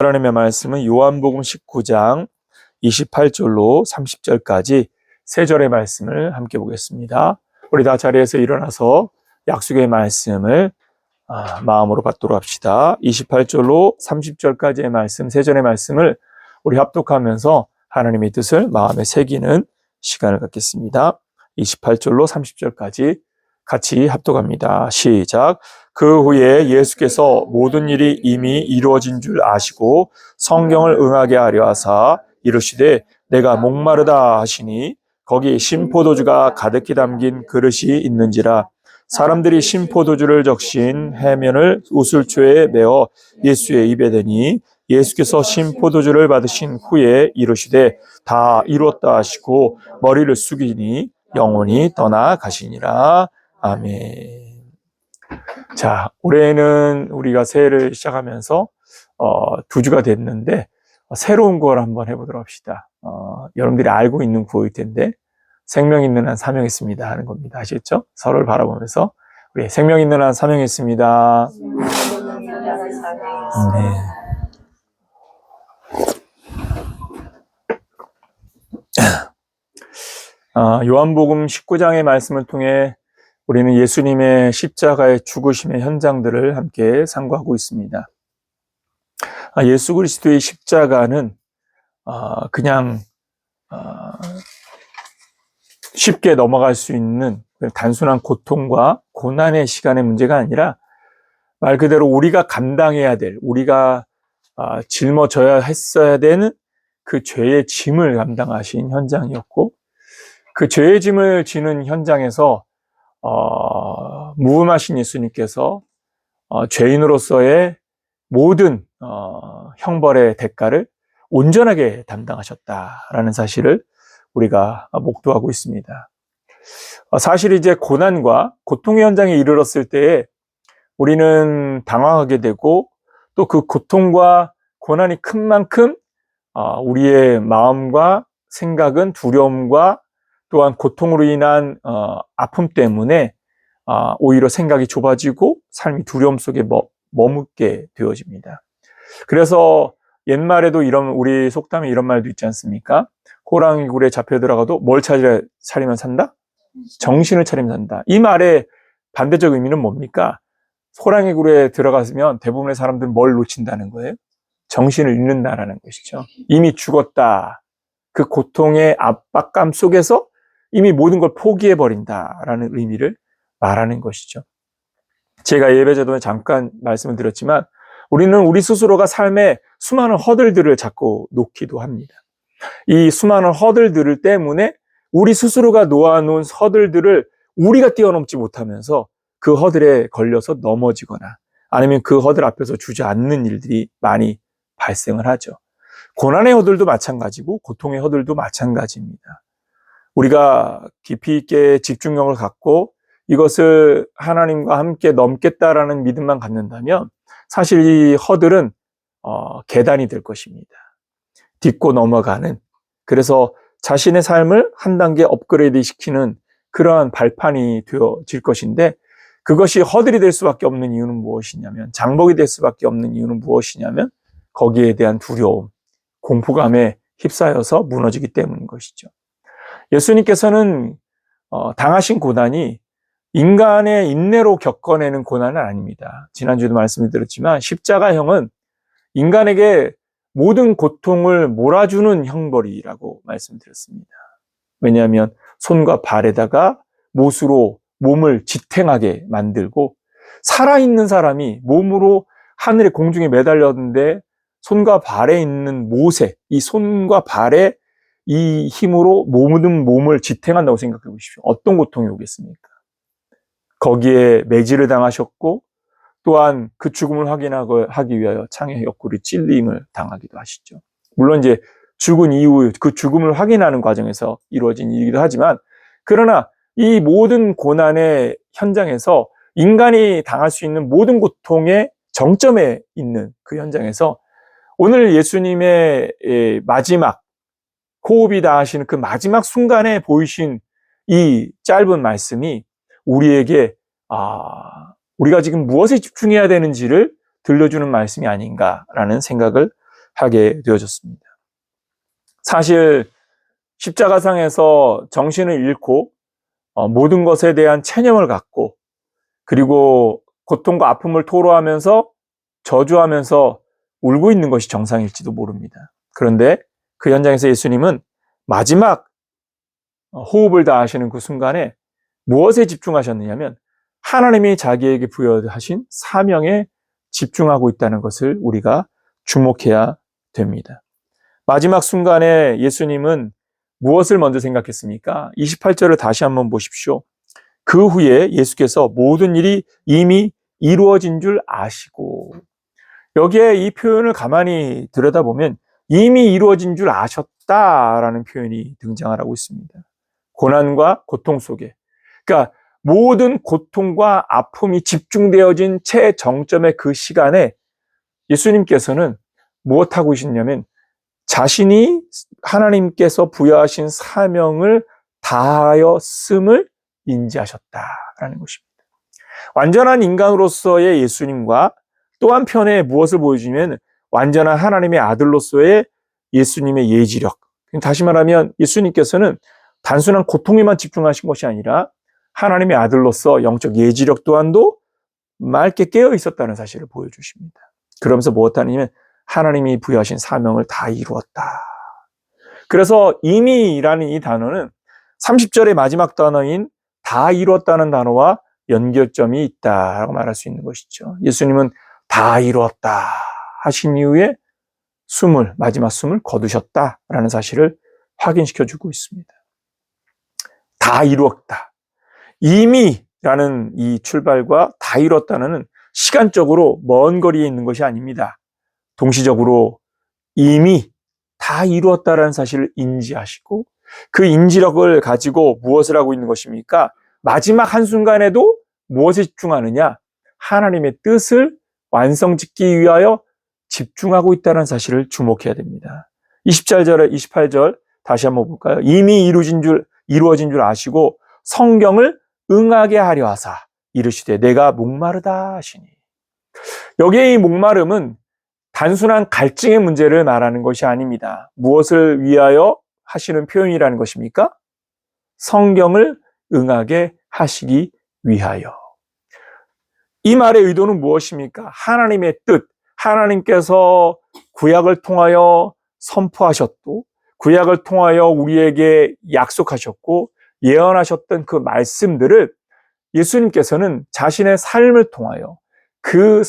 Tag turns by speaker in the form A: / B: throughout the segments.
A: 하나님의 말씀은 요한복음 19장 28절로 30절까지 세 절의 말씀을 함께 보겠습니다. 우리 다 자리에서 일어나서 약속의 말씀을 마음으로 받도록 합시다. 28절로 30절까지의 말씀, 세 절의 말씀을 우리 합독하면서 하나님의 뜻을 마음에 새기는 시간을 갖겠습니다. 28절로 30절까지 같이 합독합니다. 시작. 그 후에 예수께서 모든 일이 이미 이루어진 줄 아시고 성경을 응하게 하려 하사 이르시되 내가 목마르다 하시니 거기 신포도주가 가득히 담긴 그릇이 있는지라. 사람들이 신포도주를 적신 해면을 우슬초에 메어 예수의 입에 대니 예수께서 신포도주를 받으신 후에 이르시되 다 이루었다 하시고 머리를 숙이니 영혼이 떠나가시니라. 아멘. 자, 올해는 우리가 새해를 시작하면서 2주가 됐는데 새로운 걸 한번 해보도록 합시다. 여러분들이 알고 있는 구호일 텐데 생명 있는 한 사명 있습니다 하는 겁니다. 아시겠죠? 서로를 바라보면서 우리 생명 있는 한 사명 있습니다. 네. 요한복음 19장의 말씀을 통해 우리는 예수님의 십자가의 죽으심의 현장들을 함께 상고하고 있습니다. 예수 그리스도의 십자가는 그냥 쉽게 넘어갈 수 있는 단순한 고통과 고난의 시간의 문제가 아니라 말 그대로 우리가 감당해야 될, 우리가 짊어져야 했어야 되는 그 죄의 짐을 감당하신 현장이었고, 그 죄의 짐을 지는 현장에서 무음하신 예수님께서 죄인으로서의 모든 형벌의 대가를 온전하게 담당하셨다라는 사실을 우리가 목도하고 있습니다. 사실 이제 고난과 고통의 현장에 이르렀을 때에 우리는 당황하게 되고 또 그 고통과 고난이 큰 만큼 우리의 마음과 생각은 두려움과 또한 고통으로 인한 아픔 때문에 오히려 생각이 좁아지고 삶이 두려움 속에 머물게 되어집니다. 그래서 옛말에도 우리 속담에 이런 말도 있지 않습니까? 호랑이 굴에 잡혀 들어가도 뭘 차리면 산다? 정신을 차리면 산다. 이 말의 반대적 의미는 뭡니까? 호랑이 굴에 들어갔으면 대부분의 사람들은 뭘 놓친다는 거예요? 정신을 잃는다라는 것이죠. 이미 죽었다. 그 고통의 압박감 속에서 이미 모든 걸 포기해버린다라는 의미를 말하는 것이죠. 제가 예배 전에 잠깐 말씀을 드렸지만 우리는 우리 스스로가 삶에 수많은 허들들을 자꾸 놓기도 합니다. 이 수많은 허들들 때문에 우리 스스로가 놓아놓은 허들들을 우리가 뛰어넘지 못하면서 그 허들에 걸려서 넘어지거나 아니면 그 허들 앞에서 주저앉는 일들이 많이 발생을 하죠. 고난의 허들도 마찬가지고 고통의 허들도 마찬가지입니다. 우리가 깊이 있게 집중력을 갖고 이것을 하나님과 함께 넘겠다라는 믿음만 갖는다면 사실 이 허들은 계단이 될 것입니다. 딛고 넘어가는, 그래서 자신의 삶을 한 단계 업그레이드 시키는 그러한 발판이 되어질 것인데, 그것이 허들이 될 수밖에 없는 이유는 무엇이냐면, 장벽이 될 수밖에 없는 이유는 무엇이냐면 거기에 대한 두려움, 공포감에 휩싸여서 무너지기 때문인 것이죠. 예수님께서는 당하신 고난이 인간의 인내로 겪어내는 고난은 아닙니다. 지난주에도 말씀드렸지만 십자가형은 인간에게 모든 고통을 몰아주는 형벌이라고 말씀드렸습니다. 왜냐하면 손과 발에다가 못으로 몸을 지탱하게 만들고, 살아있는 사람이 몸으로 하늘의 공중에 매달렸는데 손과 발에 있는 못에, 이 손과 발에 이 힘으로 모든 몸을 지탱한다고 생각해 보십시오. 어떤 고통이 오겠습니까? 거기에 매질을 당하셨고 또한 그 죽음을 확인하기 위하여 창의 옆구리 찔림을 당하기도 하시죠. 물론 이제 죽은 이후 그 죽음을 확인하는 과정에서 이루어진 일이기도 하지만, 그러나 이 모든 고난의 현장에서 인간이 당할 수 있는 모든 고통의 정점에 있는 그 현장에서 오늘 예수님의 마지막 호흡이 닿으시는 그 마지막 순간에 보이신 이 짧은 말씀이 우리에게 우리가 지금 무엇에 집중해야 되는지를 들려주는 말씀이 아닌가라는 생각을 하게 되어졌습니다. 사실 십자가상에서 정신을 잃고 모든 것에 대한 체념을 갖고 그리고 고통과 아픔을 토로하면서 저주하면서 울고 있는 것이 정상일지도 모릅니다. 그런데 그 현장에서 예수님은 마지막 호흡을 다하시는 그 순간에 무엇에 집중하셨느냐면 하나님이 자기에게 부여하신 사명에 집중하고 있다는 것을 우리가 주목해야 됩니다. 마지막 순간에 예수님은 무엇을 먼저 생각했습니까? 28절을 다시 한번 보십시오. 그 후에 예수께서 모든 일이 이미 이루어진 줄 아시고, 여기에 이 표현을 가만히 들여다보면 이미 이루어진 줄 아셨다라는 표현이 등장을 하고 있습니다. 고난과 고통 속에, 그러니까 모든 고통과 아픔이 집중되어진 최정점의 그 시간에 예수님께서는 무엇하고 계시냐면 자신이 하나님께서 부여하신 사명을 다하였음을 인지하셨다라는 것입니다. 완전한 인간으로서의 예수님과 또 한편에 무엇을 보여주면 완전한 하나님의 아들로서의 예수님의 예지력. 다시 말하면 예수님께서는 단순한 고통에만 집중하신 것이 아니라 하나님의 아들로서 영적 예지력 또한도 맑게 깨어 있었다는 사실을 보여주십니다. 그러면서 무엇하냐면 하나님이 부여하신 사명을 다 이루었다. 그래서 이미라는 이 단어는 30절의 마지막 단어인 다 이루었다는 단어와 연결점이 있다라고 말할 수 있는 것이죠. 예수님은 다 이루었다 하신 이후에 마지막 숨을 거두셨다라는 사실을 확인시켜주고 있습니다. 다 이루었다. 이미라는 이 출발과 다 이뤘다는 시간적으로 먼 거리에 있는 것이 아닙니다. 동시적으로 이미 다 이루었다라는 사실을 인지하시고 그 인지력을 가지고 무엇을 하고 있는 것입니까? 마지막 한순간에도 무엇에 집중하느냐? 하나님의 뜻을 완성짓기 위하여 집중하고 있다는 사실을 주목해야 됩니다. 28절 다시 한번 볼까요? 이미 이루어진 줄 아시고 성경을 응하게 하려 하사 이르시되 내가 목마르다 하시니. 여기에 이 목마름은 단순한 갈증의 문제를 말하는 것이 아닙니다. 무엇을 위하여 하시는 표현이라는 것입니까? 성경을 응하게 하시기 위하여. 이 말의 의도는 무엇입니까? 하나님의 뜻, 하나님께서 구약을 통하여 선포하셨고 구약을 통하여 우리에게 약속하셨고 예언하셨던 그 말씀들을 예수님께서는 자신의 삶을 통하여 그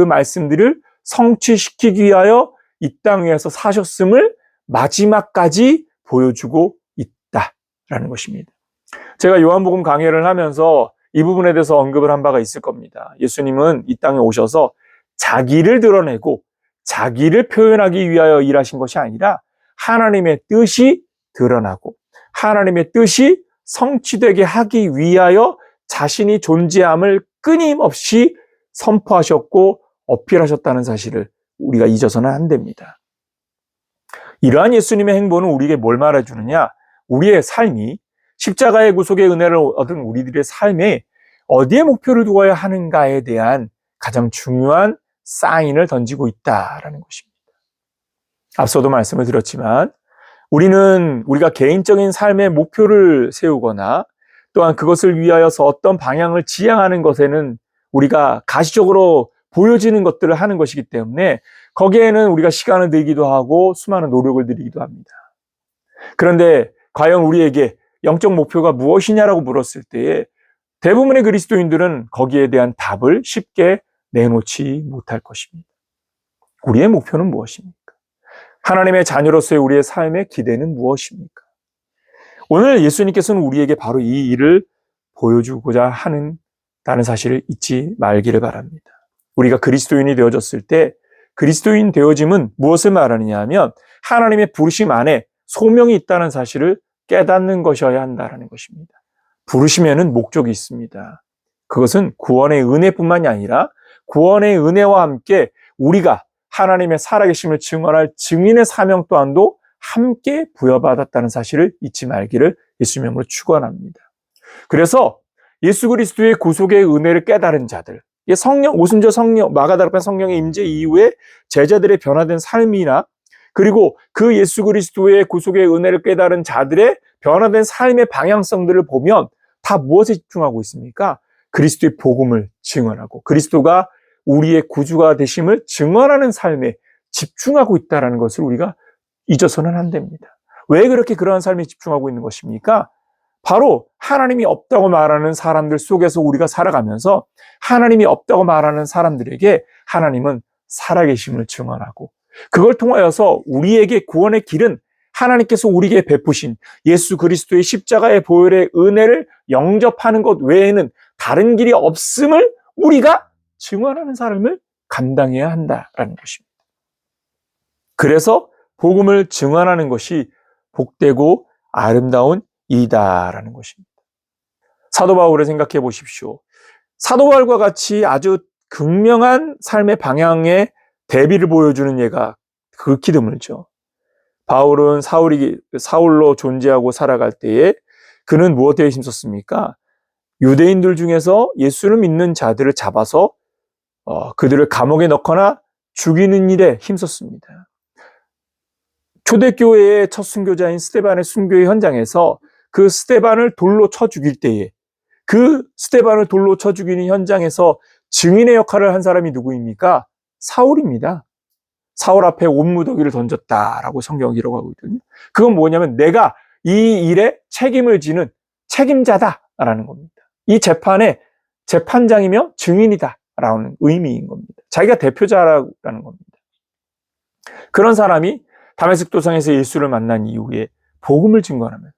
A: 말씀들을 성취시키기 위하여 이 땅 위에서 사셨음을 마지막까지 보여주고 있다라는 것입니다. 제가 요한복음 강해를 하면서 이 부분에 대해서 언급을 한 바가 있을 겁니다. 예수님은 이 땅에 오셔서 자기를 드러내고 자기를 표현하기 위하여 일하신 것이 아니라 하나님의 뜻이 드러나고 하나님의 뜻이 성취되게 하기 위하여 자신이 존재함을 끊임없이 선포하셨고 어필하셨다는 사실을 우리가 잊어서는 안 됩니다. 이러한 예수님의 행보는 우리에게 뭘 말해주느냐? 우리의 삶이 십자가의 구속의 은혜를 얻은 우리들의 삶에 어디에 목표를 두어야 하는가에 대한 가장 중요한 사인을 던지고 있다라는 것입니다. 앞서도 말씀을 드렸지만 우리가 개인적인 삶의 목표를 세우거나 또한 그것을 위하여서 어떤 방향을 지향하는 것에는 우리가 가시적으로 보여지는 것들을 하는 것이기 때문에 거기에는 우리가 시간을 들이기도 하고 수많은 노력을 들이기도 합니다. 그런데 과연 우리에게 영적 목표가 무엇이냐라고 물었을 때에 대부분의 그리스도인들은 거기에 대한 답을 쉽게 내놓지 못할 것입니다. 우리의 목표는 무엇입니까? 하나님의 자녀로서의 우리의 삶의 기대는 무엇입니까? 오늘 예수님께서는 우리에게 바로 이 일을 보여주고자 한다는 사실을 잊지 말기를 바랍니다. 우리가 그리스도인이 되어졌을 때 그리스도인 되어짐은 무엇을 말하느냐 하면 하나님의 부르심 안에 소명이 있다는 사실을 깨닫는 것이어야 한다는 것입니다. 부르심에는 목적이 있습니다. 그것은 구원의 은혜뿐만이 아니라 구원의 은혜와 함께 우리가 하나님의 살아계심을 증언할 증인의 사명 또한도 함께 부여받았다는 사실을 잊지 말기를 예수님의 이름으로 축원합니다. 그래서 예수 그리스도의 구속의 은혜를 깨달은 자들, 이게 성령, 오순절 성령, 마가다락방 성령의 임재 이후에 제자들의 변화된 삶이나 그리고 그 예수 그리스도의 구속의 은혜를 깨달은 자들의 변화된 삶의 방향성들을 보면 다 무엇에 집중하고 있습니까? 그리스도의 복음을 증언하고 그리스도가 우리의 구주가 되심을 증언하는 삶에 집중하고 있다는 것을 우리가 잊어서는 안 됩니다. 왜 그렇게 그러한 삶에 집중하고 있는 것입니까? 바로 하나님이 없다고 말하는 사람들 속에서 우리가 살아가면서 하나님이 없다고 말하는 사람들에게 하나님은 살아계심을 증언하고 그걸 통하여서 우리에게 구원의 길은 하나님께서 우리에게 베푸신 예수 그리스도의 십자가의 보혈의 은혜를 영접하는 것 외에는 다른 길이 없음을 우리가 증언하는 삶을 감당해야 한다라는 것입니다. 그래서 복음을 증언하는 것이 복되고 아름다운 일이다라는 것입니다. 사도 바울을 생각해 보십시오. 사도 바울과 같이 아주 극명한 삶의 방향에 대비를 보여주는 예가 극히 드물죠. 바울은 사울로 존재하고 살아갈 때에 그는 무엇에 힘썼습니까? 유대인들 중에서 예수를 믿는 자들을 잡아서 그들을 감옥에 넣거나 죽이는 일에 힘썼습니다. 초대교회의 첫 순교자인 스데반의 순교의 현장에서 그 스데반을 돌로 쳐 죽일 때에 그 스데반을 돌로 쳐 죽이는 현장에서 증인의 역할을 한 사람이 누구입니까? 사울입니다. 사울 앞에 옷무더기를 던졌다라고 성경이 기록하고 있거든요. 그건 뭐냐면 내가 이 일에 책임을 지는 책임자다라는 겁니다. 이 재판의 재판장이며 증인이다라는 의미인 겁니다. 자기가 대표자라는 겁니다. 그런 사람이 다메섹 도상에서 예수를 만난 이후에 복음을 증거합니다.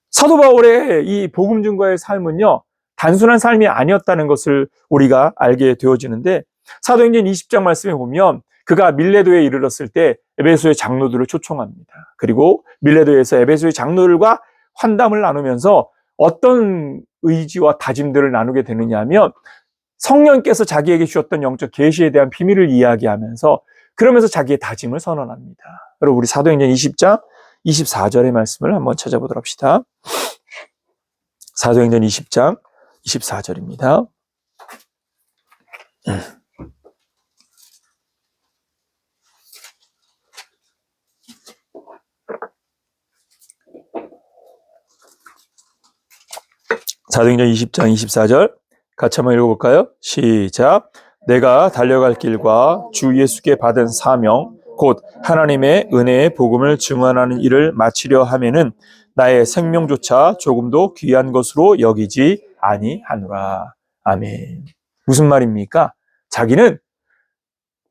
A: 사도 바울의 이 복음 증거의 삶은요, 단순한 삶이 아니었다는 것을 우리가 알게 되어지는데 사도행전 20장 말씀에 보면 그가 밀레도에 이르렀을 때 에베소의 장로들을 초청합니다. 그리고 밀레도에서 에베소의 장로들과 환담을 나누면서 어떤 의지와 다짐들을 나누게 되느냐 하면 성령께서 자기에게 주셨던 영적 계시에 대한 비밀을 이야기하면서 그러면서 자기의 다짐을 선언합니다. 여러분 우리 사도행전 20장 24절의 말씀을 한번 찾아보도록 합시다. 사도행전 20장 24절입니다. 사도행전 20장 24절 같이 한번 읽어볼까요? 시작. 내가 달려갈 길과 주 예수께 받은 사명 곧 하나님의 은혜의 복음을 증언하는 일을 마치려 하면은 나의 생명조차 조금도 귀한 것으로 여기지 아니하노라. 아멘. 무슨 말입니까? 자기는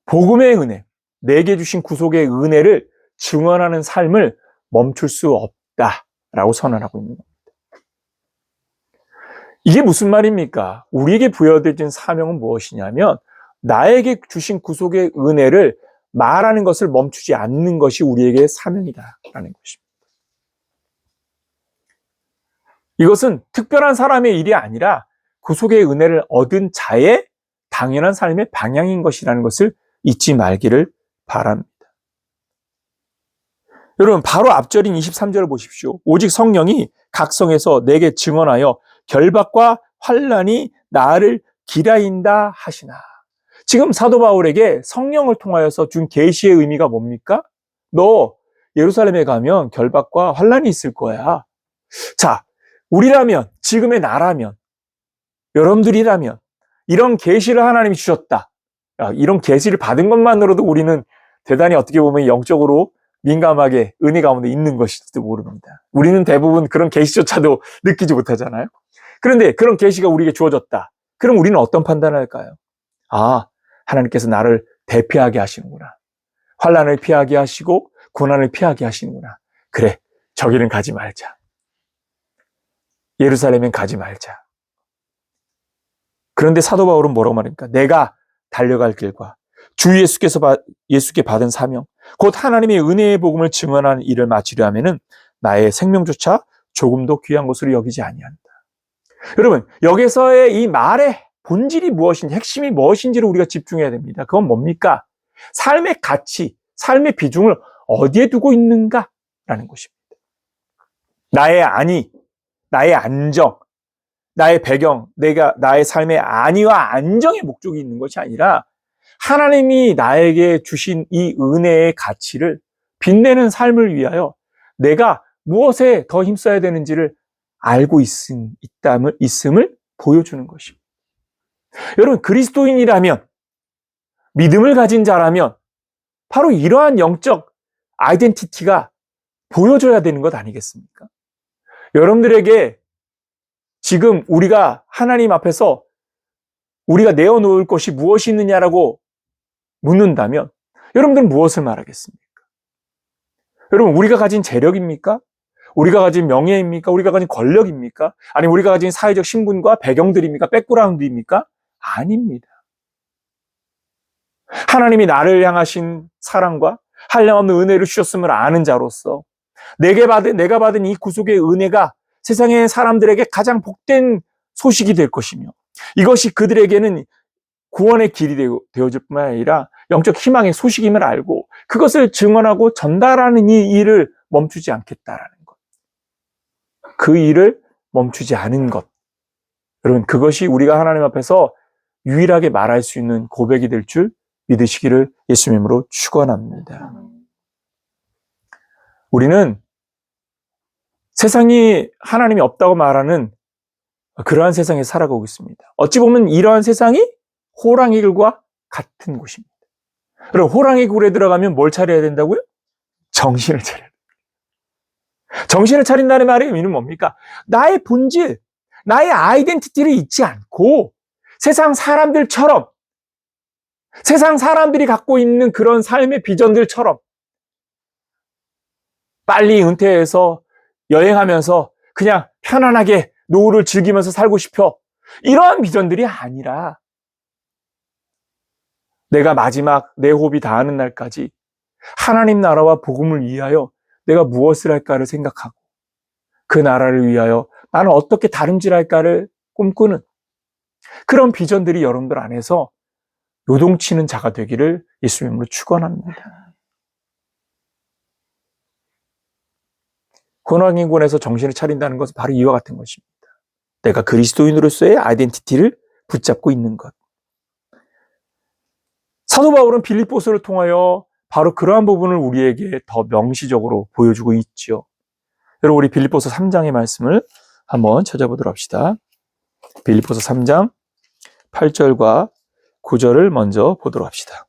A: 복음의 은혜, 내게 주신 구속의 은혜를 증언하는 삶을 멈출 수 없다라고 선언하고 있는 겁니다. 이게 무슨 말입니까? 우리에게 부여되어진 사명은 무엇이냐면 나에게 주신 구속의 은혜를 말하는 것을 멈추지 않는 것이 우리에게 사명이다라는 것입니다. 이것은 특별한 사람의 일이 아니라 구속의 은혜를 얻은 자의 당연한 삶의 방향인 것이라는 것을 잊지 말기를 바랍니다. 여러분 바로 앞절인 23절을 보십시오. 오직 성령이 각성해서 내게 증언하여 결박과 환난이 나를 기다린다 하시나. 지금 사도 바울에게 성령을 통하여서 준 계시의 의미가 뭡니까? 너 예루살렘에 가면 결박과 환난이 있을 거야. 자, 우리라면, 지금의 나라면, 여러분들이라면 이런 계시를 하나님이 주셨다. 이런 계시를 받은 것만으로도 우리는 대단히 어떻게 보면 영적으로 민감하게 은혜 가운데 있는 것일지도 모릅니다. 우리는 대부분 그런 계시조차도 느끼지 못하잖아요. 그런데 그런 계시가 우리에게 주어졌다. 그럼 우리는 어떤 판단을 할까요? 아, 하나님께서 나를 대피하게 하시는구나. 환난을 피하게 하시고 고난을 피하게 하시는구나. 그래, 저기는 가지 말자. 예루살렘엔 가지 말자. 그런데 사도 바울은 뭐라고 말합니까? 내가 달려갈 길과 주 예수께 받은 사명, 곧 하나님의 은혜의 복음을 증언하는 일을 마치려 하면은 나의 생명조차 조금도 귀한 것으로 여기지 아니한다. 여러분, 여기서의 이 말의 본질이 무엇인지, 핵심이 무엇인지를 우리가 집중해야 됩니다. 그건 뭡니까? 삶의 가치, 삶의 비중을 어디에 두고 있는가라는 것입니다. 나의 안위, 나의 안정, 나의 배경, 나의 삶의 안위와 안정의 목적이 있는 것이 아니라 하나님이 나에게 주신 이 은혜의 가치를 빛내는 삶을 위하여 내가 무엇에 더 힘써야 되는지를 알고 있음을 보여주는 것입니다. 여러분, 그리스도인이라면, 믿음을 가진 자라면 바로 이러한 영적 아이덴티티가 보여줘야 되는 것 아니겠습니까? 여러분들에게 지금 우리가 하나님 앞에서 우리가 내어놓을 것이 무엇이 있느냐라고 묻는다면 여러분들은 무엇을 말하겠습니까? 여러분, 우리가 가진 재력입니까? 우리가 가진 명예입니까? 우리가 가진 권력입니까? 아니면 우리가 가진 사회적 신분과 배경들입니까? 백그라운드입니까? 아닙니다. 하나님이 나를 향하신 사랑과 한량없는 은혜를 주셨음을 아는 자로서 내가 받은 이 구속의 은혜가 세상의 사람들에게 가장 복된 소식이 될 것이며 이것이 그들에게는 구원의 길이 되어줄 뿐만 아니라 영적 희망의 소식임을 알고 그것을 증언하고 전달하는 이 일을 멈추지 않겠다라는 것. 그 일을 멈추지 않은 것. 여러분, 그것이 우리가 하나님 앞에서 유일하게 말할 수 있는 고백이 될 줄 믿으시기를 예수님 이름으로 축원합니다. 우리는 세상이 하나님이 없다고 말하는 그러한 세상에 살아가고 있습니다. 어찌 보면 이러한 세상이 호랑이 굴과 같은 곳입니다. 그럼 호랑이 굴에 들어가면 뭘 차려야 된다고요? 정신을 차려야 됩니다. 정신을 차린다는 말의 의미는 뭡니까? 나의 본질, 나의 아이덴티티를 잊지 않고 세상 사람들처럼 세상 사람들이 갖고 있는 그런 삶의 비전들처럼 빨리 은퇴해서 여행하면서 그냥 편안하게 노후를 즐기면서 살고 싶어. 이러한 비전들이 아니라 내가 마지막 내 호흡이 다하는 날까지 하나님 나라와 복음을 위하여 내가 무엇을 할까를 생각하고 그 나라를 위하여 나는 어떻게 다름질할까를 꿈꾸는 그런 비전들이 여러분들 안에서 요동치는 자가 되기를 예수님으로 축원합니다. 호랑이굴에서 정신을 차린다는 것은 바로 이와 같은 것입니다. 내가 그리스도인으로서의 아이덴티티를 붙잡고 있는 것. 사도 바울은 빌립보서를 통하여 바로 그러한 부분을 우리에게 더 명시적으로 보여주고 있죠. 여러분, 우리 빌립보서 3장의 말씀을 한번 찾아보도록 합시다. 빌립보서 3장 8절과 9절을 먼저 보도록 합시다.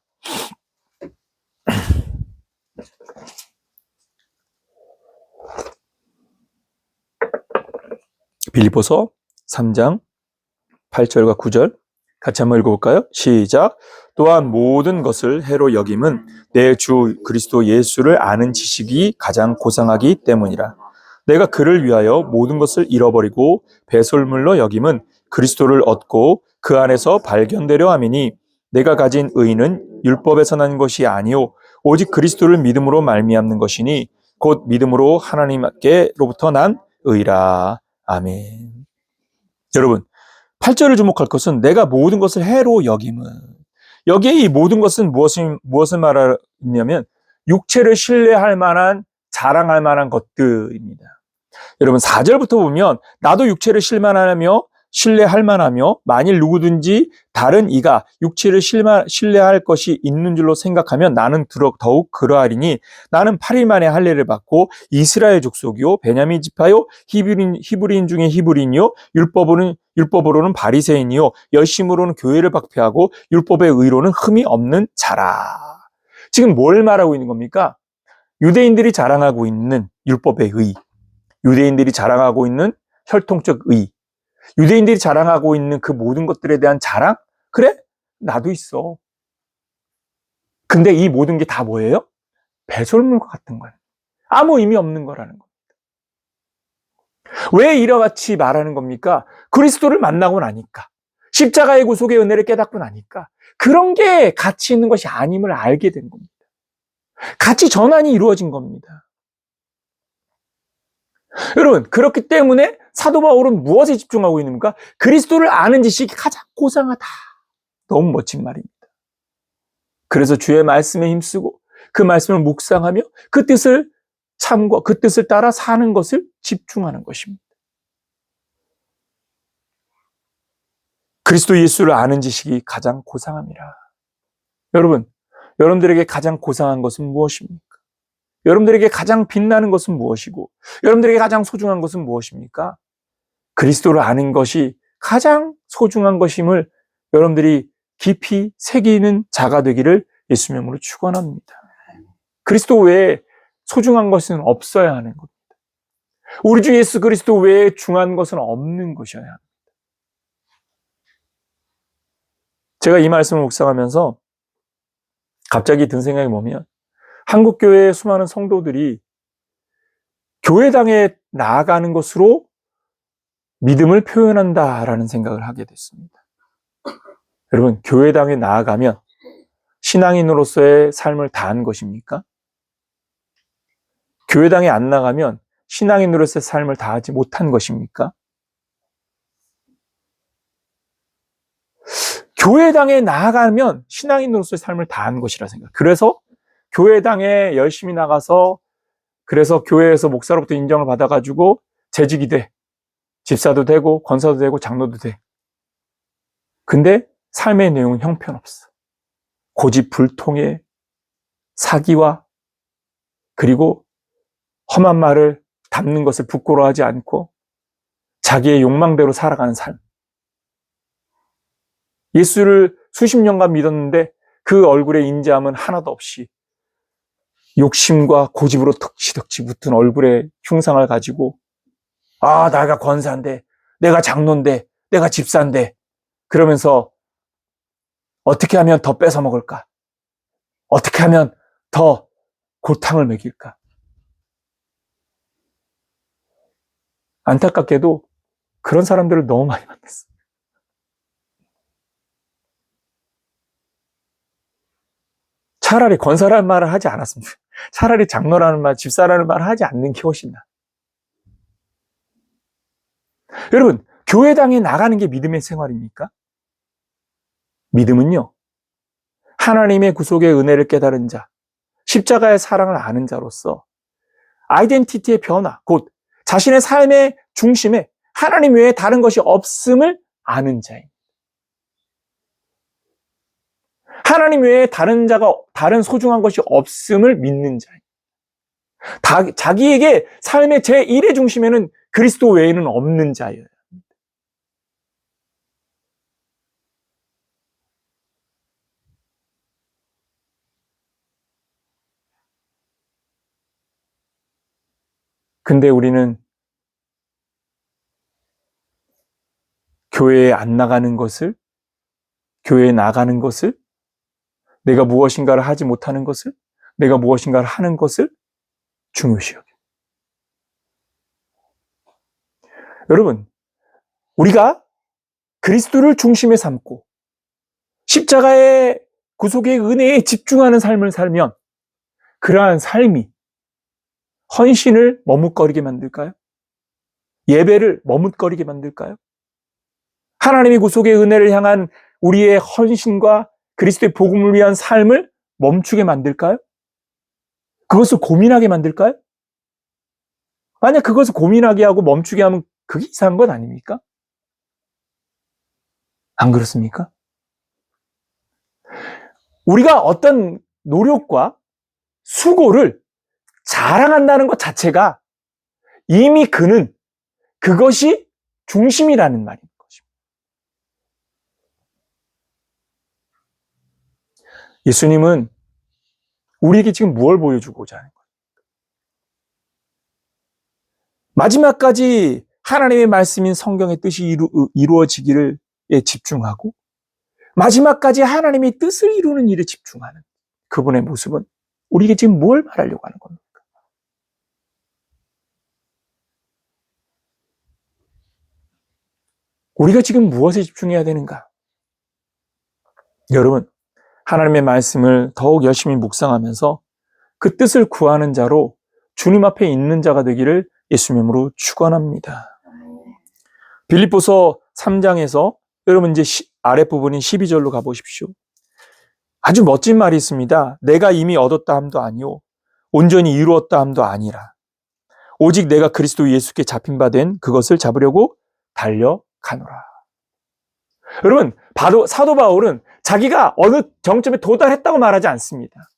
A: 빌립보서 3장 8절과 9절 같이 한번 읽어볼까요? 시작. 또한 모든 것을 해로 여김은 내 주 그리스도 예수를 아는 지식이 가장 고상하기 때문이라. 내가 그를 위하여 모든 것을 잃어버리고 배설물로 여김은 그리스도를 얻고 그 안에서 발견되려 함이니 내가 가진 의는 율법에서 난 것이 아니요 오직 그리스도를 믿음으로 말미암는 것이니 곧 믿음으로 하나님께로부터 난 의라. 아멘. 여러분, 8절을 주목할 것은 내가 모든 것을 해로 여김은, 여기에 이 모든 것은 무엇을 말하냐면 육체를 신뢰할 만한, 자랑할 만한 것들입니다. 여러분, 4절부터 보면 나도 육체를 신뢰할 만하며 만일 누구든지 다른 이가 육체를 신뢰할 것이 있는 줄로 생각하면 나는 더욱 그러하리니 나는 8일 만에 할례를 받고 이스라엘 족속이요 베냐민 지파요 히브리인 중에 히브리인이요 율법으로는 바리새인이요 열심으로는 교회를 박폐하고 율법의 의로는 흠이 없는 자라. 지금 뭘 말하고 있는 겁니까? 유대인들이 자랑하고 있는 율법의 의, 유대인들이 자랑하고 있는 혈통적 의, 유대인들이 자랑하고 있는 그 모든 것들에 대한 자랑? 그래? 나도 있어. 근데 이 모든 게 다 뭐예요? 배설물과 같은 거예요. 아무 의미 없는 거라는 겁니다. 왜 이러같이 말하는 겁니까? 그리스도를 만나고 나니까, 십자가의 구속의 은혜를 깨닫고 나니까 그런 게 가치 있는 것이 아님을 알게 된 겁니다. 가치 전환이 이루어진 겁니다. 여러분, 그렇기 때문에 사도 바울은 무엇에 집중하고 있는가? 그리스도를 아는 지식이 가장 고상하다. 너무 멋진 말입니다. 그래서 주의 말씀에 힘쓰고 그 말씀을 묵상하며 그 뜻을 참고 그 뜻을 따라 사는 것을 집중하는 것입니다. 그리스도 예수를 아는 지식이 가장 고상함이라. 여러분, 여러분들에게 가장 고상한 것은 무엇입니까? 여러분들에게 가장 빛나는 것은 무엇이고, 여러분들에게 가장 소중한 것은 무엇입니까? 그리스도를 아는 것이 가장 소중한 것임을 여러분들이 깊이 새기는 자가 되기를 예수 이름으로 축원합니다. 그리스도 외에 소중한 것은 없어야 하는 겁니다. 우리 주 예수 그리스도 외에 중요한 것은 없는 것이어야 합니다. 제가 이 말씀을 묵상하면서 갑자기 든 생각이 뭐냐면, 한국교회의 수많은 성도들이 교회당에 나아가는 것으로 믿음을 표현한다라는 생각을 하게 됐습니다. 여러분, 교회당에 나아가면 신앙인으로서의 삶을 다한 것입니까? 교회당에 안 나가면 신앙인으로서의 삶을 다하지 못한 것입니까? 교회당에 나아가면 신앙인으로서의 삶을 다한 것이라 생각해요. 그래서 교회당에 열심히 나가서, 그래서 교회에서 목사로부터 인정을 받아가지고 재직이 돼. 집사도 되고 권사도 되고 장로도 돼. 근데 삶의 내용은 형편없어. 고집불통의 사기와 그리고 험한 말을 담는 것을 부끄러워하지 않고 자기의 욕망대로 살아가는 삶. 예수를 수십 년간 믿었는데 그 얼굴에 인자함은 하나도 없이 욕심과 고집으로 덕지덕지 붙은 얼굴에 흉상을 가지고, 아, 내가 권사인데, 내가 장로인데, 내가 집사인데, 그러면서 어떻게 하면 더 뺏어 먹을까? 어떻게 하면 더 골탕을 먹일까? 안타깝게도 그런 사람들을 너무 많이 만났어요. 차라리 권사라는 말을 하지 않았으면 좋겠어요. 차라리 장로라는 말, 집사라는 말을 하지 않는 게 훨씬 나아요. 여러분, 교회당에 나가는 게 믿음의 생활입니까? 믿음은요, 하나님의 구속의 은혜를 깨달은 자, 십자가의 사랑을 아는 자로서 아이덴티티의 변화, 곧 자신의 삶의 중심에 하나님 외에 다른 것이 없음을 아는 자입니다. 하나님 외에 다른 소중한 것이 없음을 믿는 자입니다. 자기에게 삶의 제1의 중심에는 그리스도 외에는 없는 자예요. 근데 우리는 교회에 안 나가는 것을, 교회에 나가는 것을, 내가 무엇인가를 하지 못하는 것을, 내가 무엇인가를 하는 것을 중요시 여겨요. 여러분, 우리가 그리스도를 중심에 삼고 십자가의 구속의 은혜에 집중하는 삶을 살면 그러한 삶이 헌신을 머뭇거리게 만들까요? 예배를 머뭇거리게 만들까요? 하나님의 구속의 은혜를 향한 우리의 헌신과 그리스도의 복음을 위한 삶을 멈추게 만들까요? 그것을 고민하게 만들까요? 만약 그것을 고민하게 하고 멈추게 하면 그게 이상한 건 아닙니까? 안 그렇습니까? 우리가 어떤 노력과 수고를 자랑한다는 것 자체가 이미 그것이 중심이라는 말인 것입니다. 예수님은 우리에게 지금 무엇을 보여주고자 하는 거예요? 마지막까지 하나님의 말씀인 성경의 뜻이 이루어지기를 집중하고 마지막까지 하나님의 뜻을 이루는 일에 집중하는 그분의 모습은 우리에게 지금 뭘 말하려고 하는 겁니까? 우리가 지금 무엇에 집중해야 되는가? 여러분, 하나님의 말씀을 더욱 열심히 묵상하면서 그 뜻을 구하는 자로 주님 앞에 있는 자가 되기를 예수님 이름으로 축원합니다. 빌립보서 3장에서 여러분 이제 아랫부분인 12절로 가보십시오. 아주 멋진 말이 있습니다. 내가 이미 얻었다 함도 아니요 온전히 이루었다 함도 아니라 오직 내가 그리스도 예수께 잡힌 바 된 그것을 잡으려고 달려가노라. 여러분, 사도 바울은 자기가 어느 정점에 도달했다고 말하지 않습니다.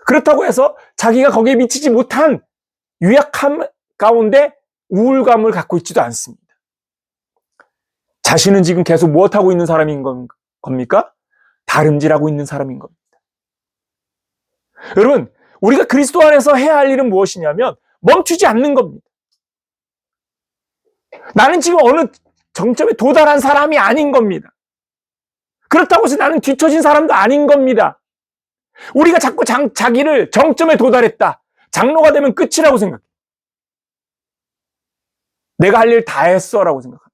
A: 그렇다고 해서 자기가 거기에 미치지 못한 유약함 가운데 우울감을 갖고 있지도 않습니다. 자신은 지금 계속 무엇하고 있는 사람인 겁니까? 다름질하고 있는 사람인 겁니다. 여러분, 우리가 그리스도 안에서 해야 할 일은 무엇이냐면 멈추지 않는 겁니다. 나는 지금 어느 정점에 도달한 사람이 아닌 겁니다. 그렇다고 해서 나는 뒤처진 사람도 아닌 겁니다. 우리가 자꾸 자기를 정점에 도달했다. 장로가 되면 끝이라고 생각해. 내가 할 일 다 했어라고 생각합니다.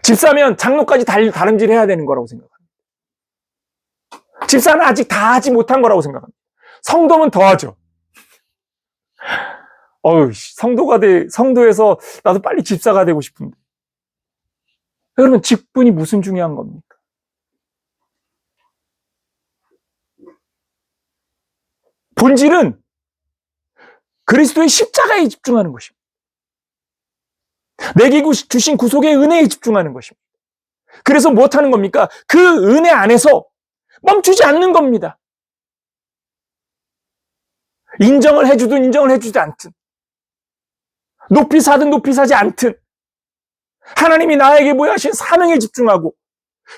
A: 집사면 장로까지 다름질 해야 되는 거라고 생각합니다. 집사는 아직 다 하지 못한 거라고 생각합니다. 성도면 더 하죠. 성도에서 나도 빨리 집사가 되고 싶은데. 여러분, 직분이 무슨 중요한 겁니까? 본질은 그리스도의 십자가에 집중하는 것입니다. 내게 주신 구속의 은혜에 집중하는 것입니다. 그래서 무엇하는 겁니까? 그 은혜 안에서 멈추지 않는 겁니다. 인정을 해주든 인정을 해주지 않든, 높이 사든 높이 사지 않든, 하나님이 나에게 부여하신 사명에 집중하고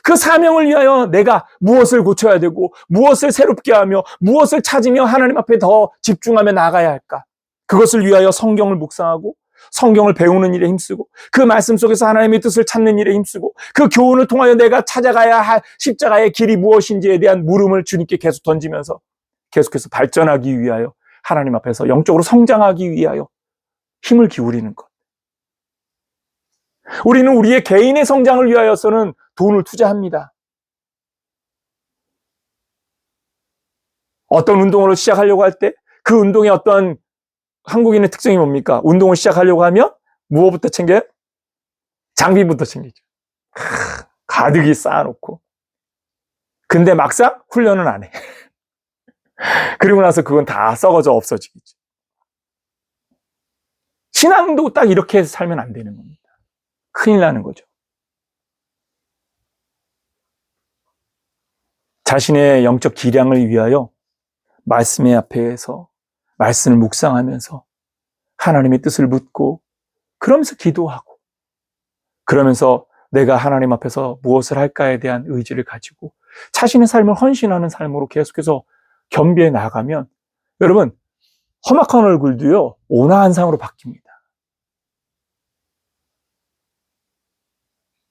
A: 그 사명을 위하여 내가 무엇을 고쳐야 되고 무엇을 새롭게 하며 무엇을 찾으며 하나님 앞에 더 집중하며 나아가야 할까? 그것을 위하여 성경을 묵상하고 성경을 배우는 일에 힘쓰고 그 말씀 속에서 하나님의 뜻을 찾는 일에 힘쓰고 그 교훈을 통하여 내가 찾아가야 할 십자가의 길이 무엇인지에 대한 물음을 주님께 계속 던지면서 계속해서 발전하기 위하여 하나님 앞에서 영적으로 성장하기 위하여 힘을 기울이는 것. 우리는 우리의 개인의 성장을 위하여서는 돈을 투자합니다. 어떤 운동을 시작하려고 할 때 그 운동의 어떤 한국인의 특징이 뭡니까? 운동을 시작하려고 하면 무엇부터 챙겨요? 장비부터 챙기죠. 가득히 쌓아놓고. 근데 막상 훈련은 안 해. 그리고 나서 그건 다 썩어져 없어지겠죠. 신앙도 딱 이렇게 해서 살면 안 되는 겁니다. 큰일 나는 거죠. 자신의 영적 기량을 위하여 말씀의 앞에서 말씀을 묵상하면서 하나님의 뜻을 묻고 그러면서 기도하고 그러면서 내가 하나님 앞에서 무엇을 할까에 대한 의지를 가지고 자신의 삶을 헌신하는 삶으로 계속해서 겸비해 나가면 여러분 험악한 얼굴도요 온화한 상으로 바뀝니다.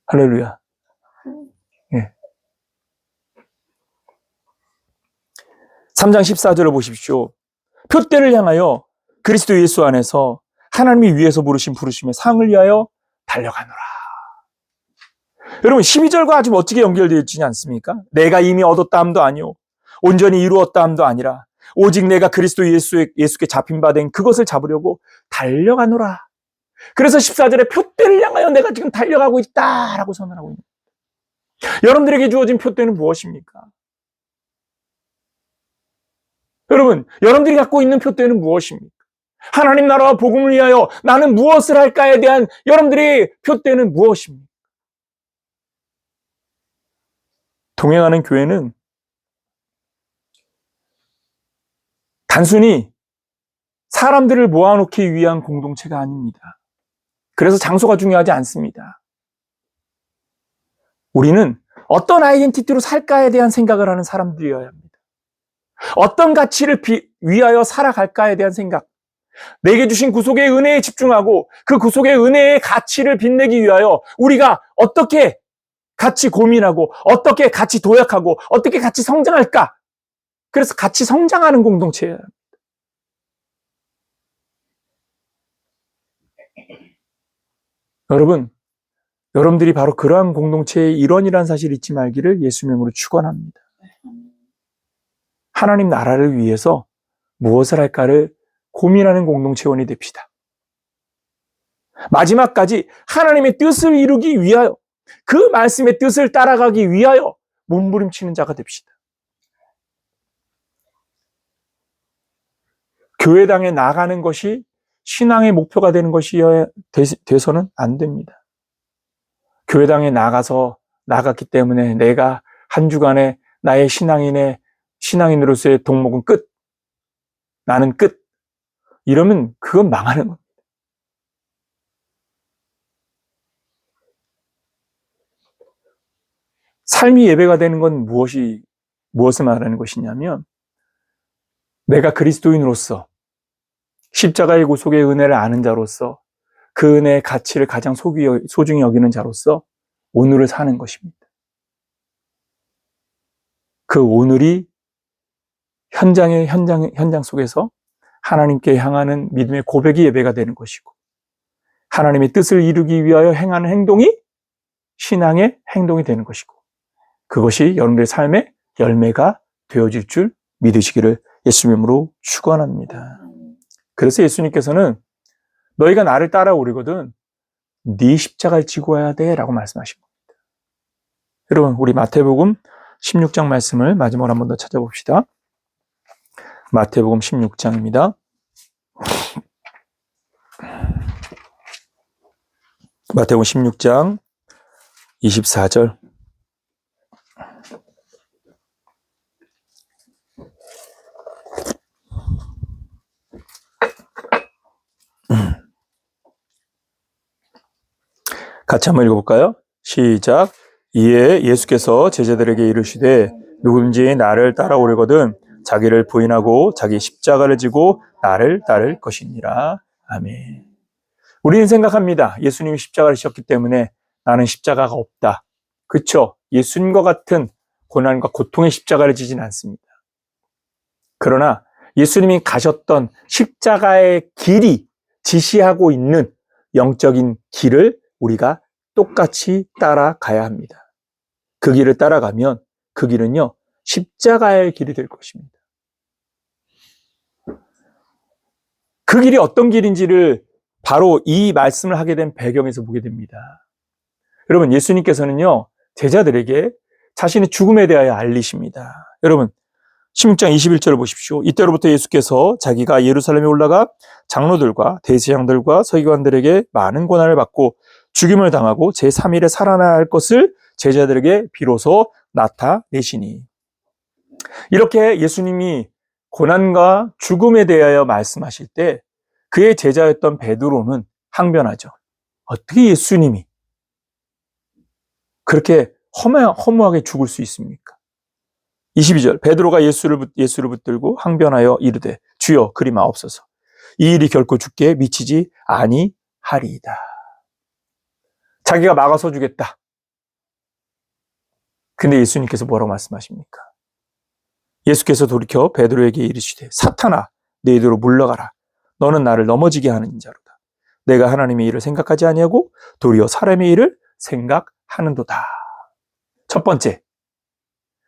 A: 할렐루야. 예. 3장 14절을 보십시오. 표대를 향하여 그리스도 예수 안에서 하나님이 위에서 부르심에 상을 위하여 달려가노라. 여러분 12절과 아주 멋지게 연결되어 있지 않습니까? 내가 이미 얻었다 함도 아니요 온전히 이루었다 함도 아니라 오직 내가 그리스도 예수께 잡힌 바 된 그것을 잡으려고 달려가노라. 그래서 14절에 표대를 향하여 내가 지금 달려가고 있다라고 선언하고 있습니다. 여러분들에게 주어진 표대는 무엇입니까? 여러분, 여러분들이 갖고 있는 표대는 무엇입니까? 하나님 나라와 복음을 위하여 나는 무엇을 할까에 대한 여러분들의 표대는 무엇입니까? 동행하는 교회는 단순히 사람들을 모아놓기 위한 공동체가 아닙니다. 그래서 장소가 중요하지 않습니다. 우리는 어떤 아이덴티티로 살까에 대한 생각을 하는 사람들이어야 합니다. 어떤 가치를 위하여 살아갈까에 대한 생각, 내게 주신 구속의 은혜에 집중하고 그 구속의 은혜의 가치를 빛내기 위하여 우리가 어떻게 같이 고민하고 어떻게 같이 도약하고 어떻게 같이 성장할까? 그래서 같이 성장하는 공동체예요. 여러분들이 바로 그러한 공동체의 일원이라는 사실을 잊지 말기를 예수 이름으로 축원합니다. 하나님 나라를 위해서 무엇을 할까를 고민하는 공동체원이 됩시다. 마지막까지 하나님의 뜻을 이루기 위하여 그 말씀의 뜻을 따라가기 위하여 몸부림치는 자가 됩시다. 교회당에 나가는 것이 신앙의 목표가 되는 것이 돼서는 안 됩니다. 교회당에 나갔기 때문에 내가 한 주간에 나의 신앙인으로서의 덕목은 끝. 나는 끝. 이러면 그건 망하는 겁니다. 삶이 예배가 되는 건 무엇을 말하는 것이냐면, 내가 그리스도인으로서 십자가의 구속의 은혜를 아는 자로서 그 은혜의 가치를 가장 소중히 여기는 자로서 오늘을 사는 것입니다. 그 오늘이 현장 속에서 하나님께 향하는 믿음의 고백이 예배가 되는 것이고, 하나님의 뜻을 이루기 위하여 행하는 행동이 신앙의 행동이 되는 것이고, 그것이 여러분들의 삶의 열매가 되어질 줄 믿으시기를 예수님으로 축원합니다. 그래서 예수님께서는 너희가 나를 따라오려거든 네 십자가를 지고 와야 돼 라고 말씀하신 겁니다. 여러분, 우리 마태복음 16장 말씀을 마지막으로 한 번 더 찾아봅시다. 마태복음 16장입니다. 마태복음 16장 24절. 같이 한번 읽어볼까요? 시작. 이에 예수께서 제자들에게 이르시되 누구든지 나를 따라오려거든 자기를 부인하고 자기 십자가를 지고 나를 따를 것이니라. 아멘. 우리는 생각합니다. 예수님이 십자가를 지셨기 때문에 나는 십자가가 없다. 그렇죠? 예수님과 같은 고난과 고통의 십자가를 지진 않습니다. 그러나 예수님이 가셨던 십자가의 길이 지시하고 있는 영적인 길을 우리가 똑같이 따라가야 합니다. 그 길을 따라가면 그 길은요, 십자가의 길이 될 것입니다. 그 길이 어떤 길인지를 바로 이 말씀을 하게 된 배경에서 보게 됩니다. 여러분, 예수님께서는요, 제자들에게 자신의 죽음에 대하여 알리십니다. 여러분, 16장 21절을 보십시오. 이때로부터 예수께서 자기가 예루살렘에 올라가 장로들과 대제사장들과 서기관들에게 많은 고난을 받고 죽임을 당하고 제3일에 살아나야 할 것을 제자들에게 비로소 나타내시니. 이렇게 예수님이 고난과 죽음에 대하여 말씀하실 때 그의 제자였던 베드로는 항변하죠. 어떻게 예수님이 그렇게 허무하게 죽을 수 있습니까? 22절. 베드로가 예수를 붙들고 항변하여 이르되 주여 그리 마옵소서. 이 일이 결코 죽게 미치지 아니하리이다. 자기가 막아서 주겠다. 근데 예수님께서 뭐라고 말씀하십니까? 예수께서 돌이켜 베드로에게 이르시되 사탄아 내 뒤로 물러가라. 너는 나를 넘어지게 하는 자로다. 내가 하나님의 일을 생각하지 아니하고 도리어 사람의 일을 생각하는도다. 첫 번째,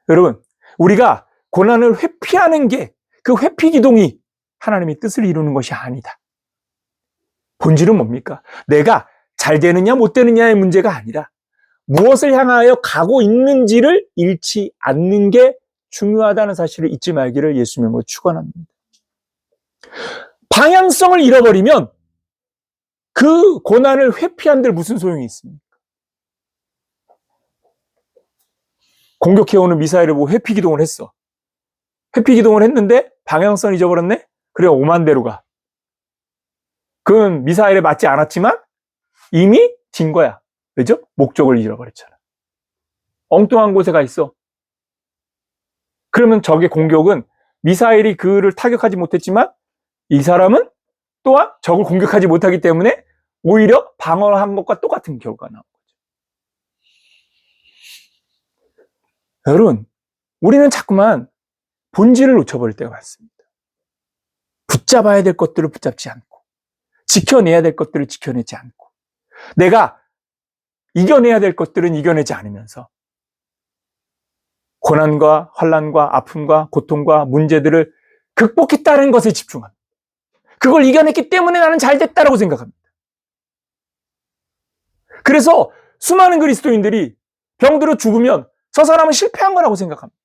A: 여러분, 우리가 고난을 회피하는 게 그 회피 기동이 하나님의 뜻을 이루는 것이 아니다. 본질은 뭡니까? 내가 잘 되느냐 못 되느냐의 문제가 아니라 무엇을 향하여 가고 있는지를 잃지 않는 게 중요하다는 사실을 잊지 말기를 예수님으로 축원합니다. 방향성을 잃어버리면 그 고난을 회피한들 무슨 소용이 있습니까? 공격해오는 미사일을 보고 회피 기동을 했어. 회피 기동을 했는데 방향성을 잊어버렸네? 그래 오만 대로 가. 그건 미사일에 맞지 않았지만 이미 진 거야. 왜죠? 목적을 잃어버렸잖아. 엉뚱한 곳에 가 있어. 그러면 적의 공격은 미사일이 그를 타격하지 못했지만 이 사람은 또한 적을 공격하지 못하기 때문에 오히려 방어한 것과 똑같은 결과가 나온 거죠. 여러분, 우리는 자꾸만 본질을 놓쳐버릴 때가 많습니다. 붙잡아야 될 것들을 붙잡지 않고 지켜내야 될 것들을 지켜내지 않고 내가 이겨내야 될 것들은 이겨내지 않으면서 고난과 환난과 아픔과 고통과 문제들을 극복했다는 것에 집중합니다. 그걸 이겨냈기 때문에 나는 잘 됐다라고 생각합니다. 그래서 수많은 그리스도인들이 병들어 죽으면 저 사람은 실패한 거라고 생각합니다.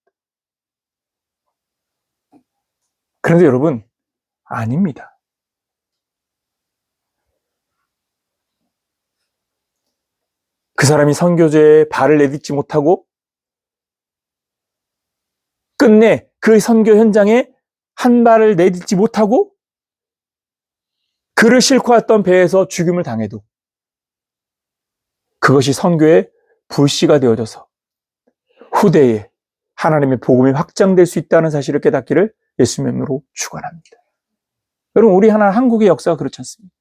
A: 그런데 여러분, 아닙니다. 그 사람이 선교제에 발을 내딛지 못하고 끝내 그 선교 현장에 한 발을 내딛지 못하고 그를 싣고 왔던 배에서 죽임을 당해도 그것이 선교의 불씨가 되어져서 후대에 하나님의 복음이 확장될 수 있다는 사실을 깨닫기를 예수님의 이름으로 축원합니다. 여러분, 우리 한국의 역사가 그렇지 않습니까?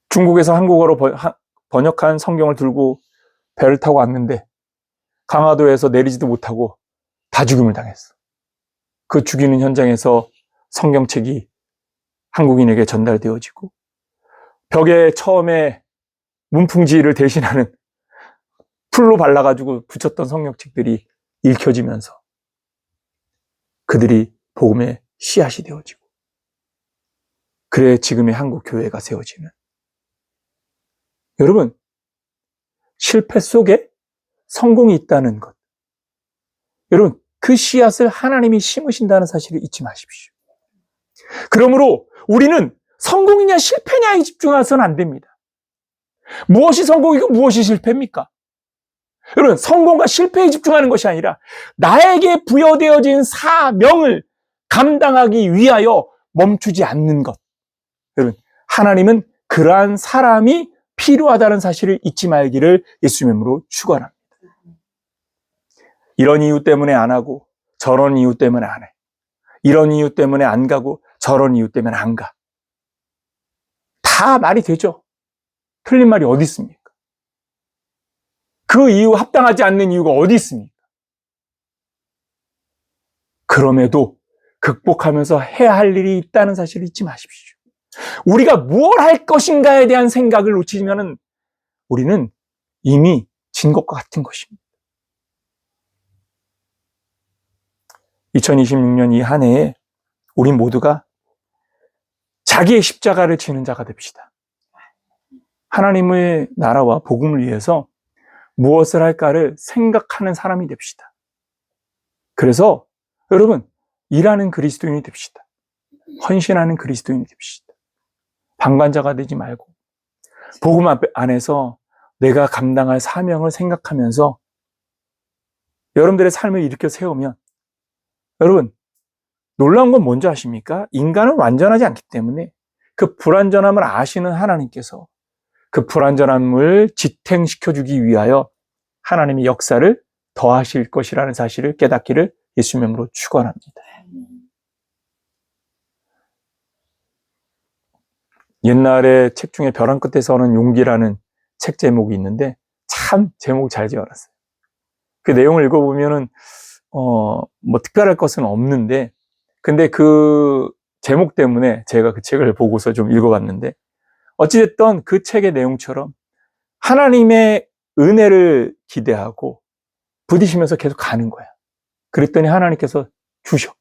A: 중국에서 한국어로 번역한 성경을 들고 배를 타고 왔는데 강화도에서 내리지도 못하고 다 죽임을 당했어. 그 죽이는 현장에서 성경책이 한국인에게 전달되어지고 벽에 처음에 문풍지를 대신하는 풀로 발라가지고 붙였던 성경책들이 읽혀지면서 그들이 복음의 씨앗이 되어지고 그래 지금의 한국 교회가 세워지는. 여러분, 실패 속에 성공이 있다는 것. 여러분, 그 씨앗을 하나님이 심으신다는 사실을 잊지 마십시오. 그러므로 우리는 성공이냐 실패냐에 집중해서는 안 됩니다. 무엇이 성공이고 무엇이 실패입니까? 여러분, 성공과 실패에 집중하는 것이 아니라 나에게 부여되어진 사명을 감당하기 위하여 멈추지 않는 것. 여러분, 하나님은 그러한 사람이 필요하다는 사실을 잊지 말기를 예수님의 이름으로 축원합니다. 이런 이유 때문에 안 하고 저런 이유 때문에 안 해. 이런 이유 때문에 안 가고 저런 이유 때문에 안 가. 다 말이 되죠. 틀린 말이 어디 있습니까? 그 이유 합당하지 않는 이유가 어디 있습니까? 그럼에도 극복하면서 해야 할 일이 있다는 사실을 잊지 마십시오. 우리가 뭘 할 것인가에 대한 생각을 놓치면 우리는 이미 진 것과 같은 것입니다. 2026년 이 한 해에 우리 모두가 자기의 십자가를 지는 자가 됩시다. 하나님의 나라와 복음을 위해서 무엇을 할까를 생각하는 사람이 됩시다. 그래서 여러분, 일하는 그리스도인이 됩시다. 헌신하는 그리스도인이 됩시다. 방관자가 되지 말고 복음 안에서 내가 감당할 사명을 생각하면서 여러분들의 삶을 일으켜 세우면, 여러분, 놀라운 건 뭔지 아십니까? 인간은 완전하지 않기 때문에 그 불완전함을 아시는 하나님께서 그 불완전함을 지탱시켜주기 위하여 하나님의 역사를 더하실 것이라는 사실을 깨닫기를 예수님의 이름으로 축원합니다. 옛날에 책 중에 벼랑 끝에서 오는 용기라는 책 제목이 있는데 참 제목 잘 지어놨어요. 그 내용을 읽어보면은 뭐 특별할 것은 없는데, 근데 그 제목 때문에 제가 그 책을 보고서 좀 읽어봤는데, 어찌됐든 그 책의 내용처럼 하나님의 은혜를 기대하고 부딪히면서 계속 가는 거야. 그랬더니 하나님께서 주셔.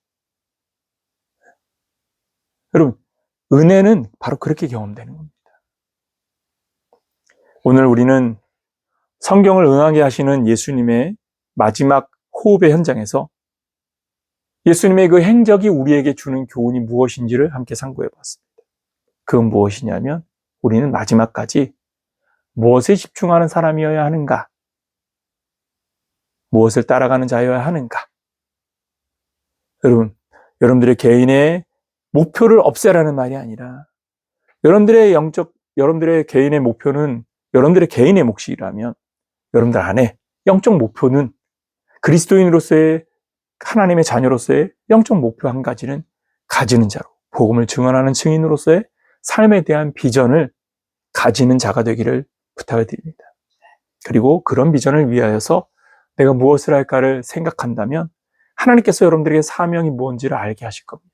A: 여러분, 은혜는 바로 그렇게 경험되는 겁니다. 오늘 우리는 성경을 응하게 하시는 예수님의 마지막 호흡의 현장에서 예수님의 그 행적이 우리에게 주는 교훈이 무엇인지를 함께 상고해 봤습니다. 그건 무엇이냐면 우리는 마지막까지 무엇에 집중하는 사람이어야 하는가? 무엇을 따라가는 자여야 하는가? 여러분들의 개인의 목표를 없애라는 말이 아니라 여러분들의 개인의 목표는 여러분들의 개인의 몫이라면 여러분들 안에 영적 목표는 그리스도인으로서의 하나님의 자녀로서의 영적 목표 한 가지는 가지는 자로 복음을 증언하는 증인으로서의 삶에 대한 비전을 가지는 자가 되기를 부탁을 드립니다. 그리고 그런 비전을 위하여서 내가 무엇을 할까를 생각한다면 하나님께서 여러분들에게 사명이 뭔지를 알게 하실 겁니다.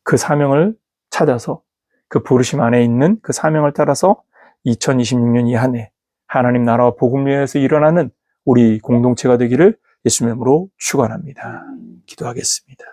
A: 그 사명을 찾아서 그 부르심 안에 있는 그 사명을 따라서 2026년 이 한 해 하나님 나라와 복음을 위해서 일어나는 우리 공동체가 되기를 예수님의 이름으로 축원합니다. 기도하겠습니다.